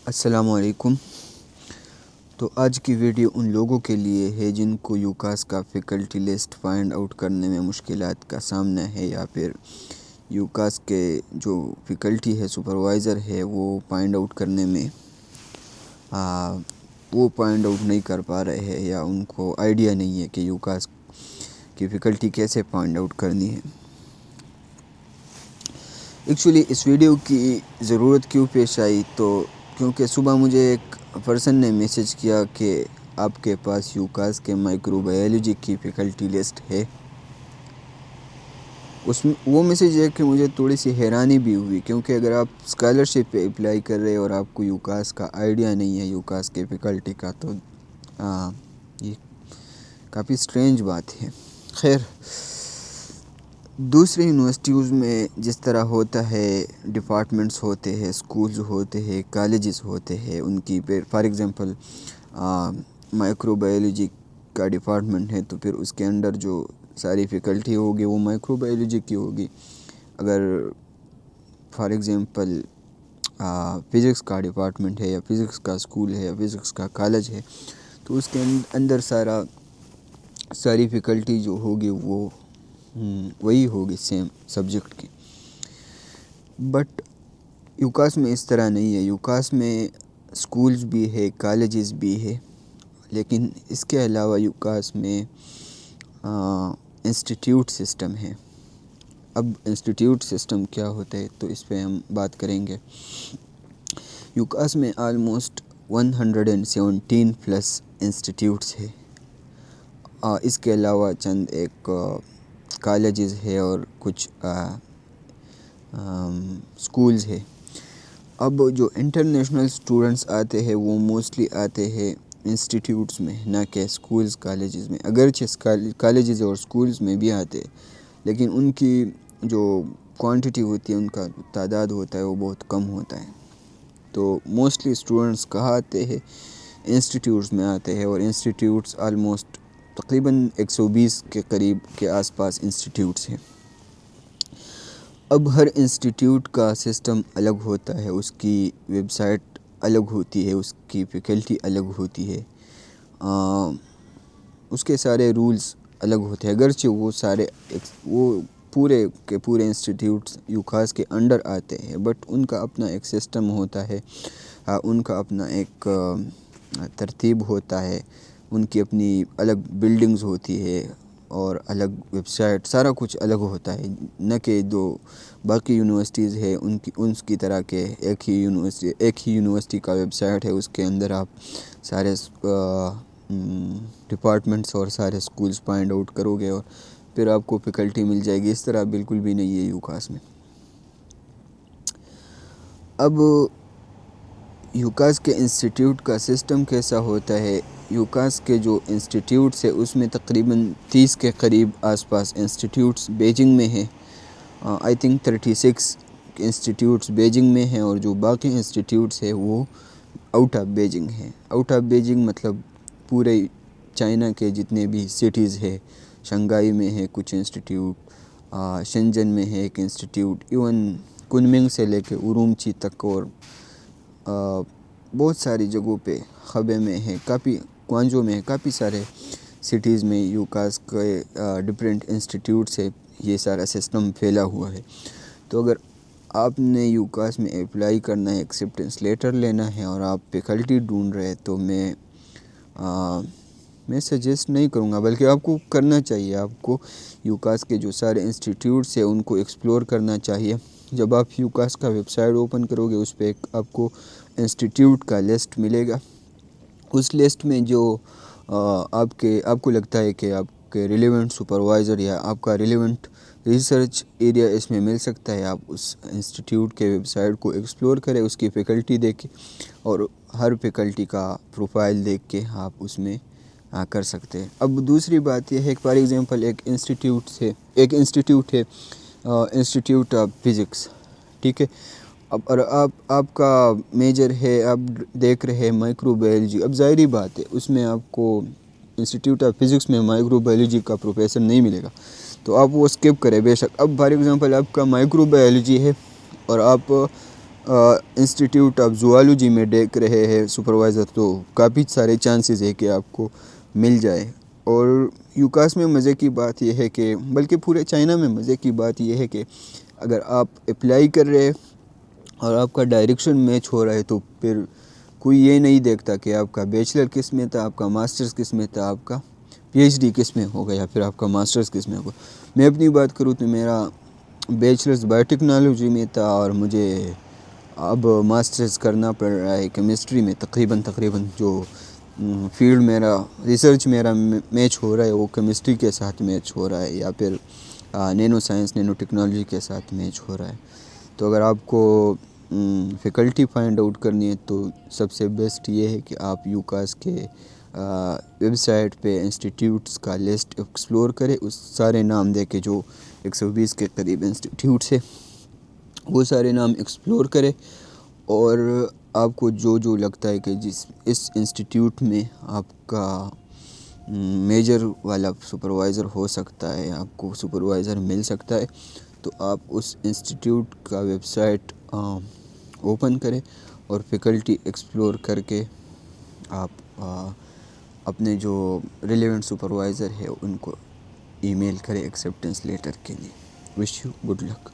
السلام علیکم۔ تو آج کی ویڈیو ان لوگوں کے لیے ہے جن کو یوکاس کا فیکلٹی لسٹ فائنڈ آؤٹ کرنے میں مشکلات کا سامنا ہے، یا پھر یوکاس کے جو فیکلٹی ہے، سپروائزر ہے، وہ فائنڈ آؤٹ کرنے میں وہ فائنڈ آؤٹ نہیں کر پا رہے ہیں، یا ان کو آئیڈیا نہیں ہے کہ یوکاس کی فیکلٹی کیسے فائنڈ آؤٹ کرنی ہے۔ ایکچولی اس ویڈیو کی ضرورت کیوں پیش آئی، تو کیونکہ صبح مجھے ایک پرسن نے میسج کیا کہ آپ کے پاس یوکاس کے مائکرو بایولوجی کی فیکلٹی لسٹ ہے۔ وہ میسج ہے کہ مجھے تھوڑی سی حیرانی بھی ہوئی، کیونکہ اگر آپ اسکالرشپ پہ اپلائی کر رہے اور آپ کو یوکاس کا آئیڈیا نہیں ہے، یوکاس کے فیکلٹی کا، تو یہ کافی سٹرینج بات ہے۔ خیر، دوسری یونیورسٹیز میں جس طرح ہوتا ہے، ڈپارٹمنٹس ہوتے ہیں، اسکولز ہوتے ہیں، کالجز ہوتے ہیں، ان کی فار ایگزامپل مائکرو بایولوجی کا ڈپارٹمنٹ ہے، تو پھر اس کے اندر جو ساری فیکلٹی ہوگی وہ مائکرو بایولوجی کی ہوگی۔ اگر فار ایگزامپل فزکس کا ڈپارٹمنٹ ہے، یا فزکس کا اسکول ہے، یا فزکس کا کالج ہے، تو اس کے اندر ساری فیکلٹی جو ہوگی وہ وہی ہوگی، سیم سبجیکٹ کی۔ بٹ یوکاس میں اس طرح نہیں ہے۔ یوکاس میں اسکولز بھی ہے، کالجز بھی ہے، لیکن اس کے علاوہ یوکاس میں انسٹیٹیوٹ سسٹم ہے۔ اب انسٹیٹیوٹ سسٹم کیا ہوتا ہے، تو اس پہ ہم بات کریں گے۔ یوکاس میں آلموسٹ 117 پلس انسٹیٹیوٹس ہے۔ اس کے علاوہ چند ایک کالجز ہے اور کچھ اسکولز ہے۔ اب جو انٹرنیشنل اسٹوڈنٹس آتے ہیں وہ موسٹلی آتے ہیں انسٹیٹیوٹس میں، نہ کہ اسکولز کالجز میں۔ اگرچہ کالجز اور اسکولز میں بھی آتے ہیں، لیکن ان کی جو کوانٹٹی ہوتی ہے، ان کا تعداد ہوتا ہے، وہ بہت کم ہوتا ہے۔ تو موسٹلی اسٹوڈنٹس کہاں آتے ہیں؟ انسٹیٹیوٹس میں آتے ہیں، اور انسٹیٹیوٹس آلموسٹ تقریباً 120 کے قریب کے آس پاس انسٹیٹیوٹس ہیں۔ اب ہر انسٹیٹیوٹ کا سسٹم الگ ہوتا ہے، اس کی ویب سائٹ الگ ہوتی ہے، اس کی فیکلٹی الگ ہوتی ہے، اس کے سارے رولز الگ ہوتے ہیں۔ اگرچہ وہ پورے کے پورے انسٹیٹیوٹس یوکاس کے انڈر آتے ہیں، بٹ ان کا اپنا ایک سسٹم ہوتا ہے، ان کا اپنا ایک ترتیب ہوتا ہے، ان کی اپنی الگ بلڈنگز ہوتی ہے، اور الگ ویب سائٹ، سارا کچھ الگ ہوتا ہے۔ نہ کہ جو باقی یونیورسٹیز ہے ان کی طرح کے ایک ہی یونیورسٹی کا ویب سائٹ ہے، اس کے اندر آپ سارے ڈپارٹمنٹس اور سارے اسکولز فائنڈ آؤٹ کرو گے اور پھر آپ کو فیکلٹی مل جائے گی۔ اس طرح بالکل بھی نہیں ہے یوکاس میں۔ اب یوکاس کے انسٹیٹیوٹ کا سسٹم کیسا ہوتا ہے؟ یوکاس کے جو انسٹیٹیوٹس ہے اس میں تقریباً 30 کے قریب آس پاس انسٹیٹیوٹس بیجنگ میں ہیں۔ آئی تھنک 36 انسٹیٹیوٹس بیجنگ میں ہیں، اور جو باقی انسٹیٹیوٹس ہیں وہ آؤٹ آف بیجنگ ہیں۔ آؤٹ آف بیجنگ مطلب پورے چائنا کے جتنے بھی سٹیز ہے، شنگھائی میں ہے کچھ انسٹیٹیوٹ، شنجن میں ہے ایک انسٹیٹیوٹ، ایون کنمنگ سے لے کے اورومچی تک، اور بہت ساری جگہوں پہ، خبے میں ہے، کوانجو میں ہے، کافی سارے سٹیز میں یوکاس کے ڈفرینٹ انسٹیٹیوٹ سے یہ سارا سسٹم پھیلا ہوا ہے۔ تو اگر آپ نے یوکاس میں اپلائی کرنا ہے، ایکسیپٹنس لیٹر لینا ہے، اور آپ فیکلٹی ڈھونڈ رہے ہیں، تو میں سجیسٹ نہیں کروں گا، بلکہ آپ کو کرنا چاہیے۔ آپ کو یوکاس کے جو سارے انسٹیٹیوٹس ہیں ان کو ایکسپلور کرنا چاہیے۔ جب آپ یوکاس کا ویب سائٹ اوپن کرو گے، اس پہ آپ کو انسٹیٹیوٹ کا لسٹ ملے گا۔ اس لسٹ میں جو آپ کو لگتا ہے کہ آپ کے ریلیونٹ سپروائزر یا آپ کا ریلیونٹ ریسرچ ایریا اس میں مل سکتا ہے، آپ اس انسٹیٹیوٹ کے ویب سائٹ کو ایکسپلور کریں، اس کی فیکلٹی دیکھیں، اور ہر فیکلٹی کا پروفائل دیکھ کے آپ اس میں کر سکتے ہیں۔ اب دوسری بات یہ ہے کہ فار ایگزامپل ایک انسٹیٹیوٹ ہے انسٹیٹیوٹ آف فزکس، ٹھیک ہے۔ اور آپ کا میجر ہے، آپ دیکھ رہے ہیں مائکرو بایولوجی۔ اب ظاہری بات ہے، اس میں آپ کو انسٹیٹیوٹ آف فزکس میں مائکرو بایولوجی کا پروفیسر نہیں ملے گا، تو آپ وہ اسکپ کریں بے شک۔ اب فار ایگزامپل آپ کا مائکرو بایولوجی ہے، اور آپ انسٹیٹیوٹ آف زوالوجی میں دیکھ رہے ہیں سپروائزر تو کافی سارے چانسز ہے کہ آپ کو مل جائے. اور یوکاس میں مزے کی بات یہ ہے کہ بلکہ پورے چائنا میں مزے کی بات یہ ہے کہ اگر آپ اپلائی کر رہے اور آپ کا ڈائریکشن میچ ہو رہا ہے تو پھر کوئی یہ نہیں دیکھتا کہ آپ کا بیچلر کس میں تھا, آپ کا ماسٹرز کس میں تھا, آپ کا پی ایچ ڈی کس میں ہوگا یا پھر آپ کا ماسٹرز کس میں ہوگا. میں اپنی بات کروں تو میرا بیچلرز بایو ٹیکنالوجی میں تھا اور مجھے اب ماسٹرز کرنا پڑ رہا ہے کیمسٹری میں. تقریباً جو فیلڈ میرا ریسرچ میرا میچ ہو رہا ہے وہ کیمسٹری کے ساتھ میچ ہو رہا ہے یا پھر نینو سائنس نینو ٹیکنالوجی کے ساتھ میچ ہو رہا ہے. تو اگر آپ کو فیکلٹی فائنڈ آؤٹ کرنی ہے تو سب سے بیسٹ یہ ہے کہ آپ یوکاس کے ویب سائٹ پہ انسٹیٹیوٹس کا لسٹ ایکسپلور کریں. اس سارے نام دے کے جو 120 کے قریب انسٹیٹیوٹس ہے وہ سارے نام ایکسپلور کرے اور آپ کو جو لگتا ہے کہ اس انسٹیٹیوٹ میں آپ کا میجر والا سپروائزر ہو سکتا ہے, آپ کو سپروائزر مل سکتا ہے, تو آپ اس انسٹیٹیوٹ کا ویب سائٹ اوپن کریں اور فیکلٹی ایکسپلور کر کے آپ اپنے جو ریلیونٹ سپروائزر ہے ان کو ای میل کریں ایکسیپٹنس لیٹر کے لیے. Wish you good luck.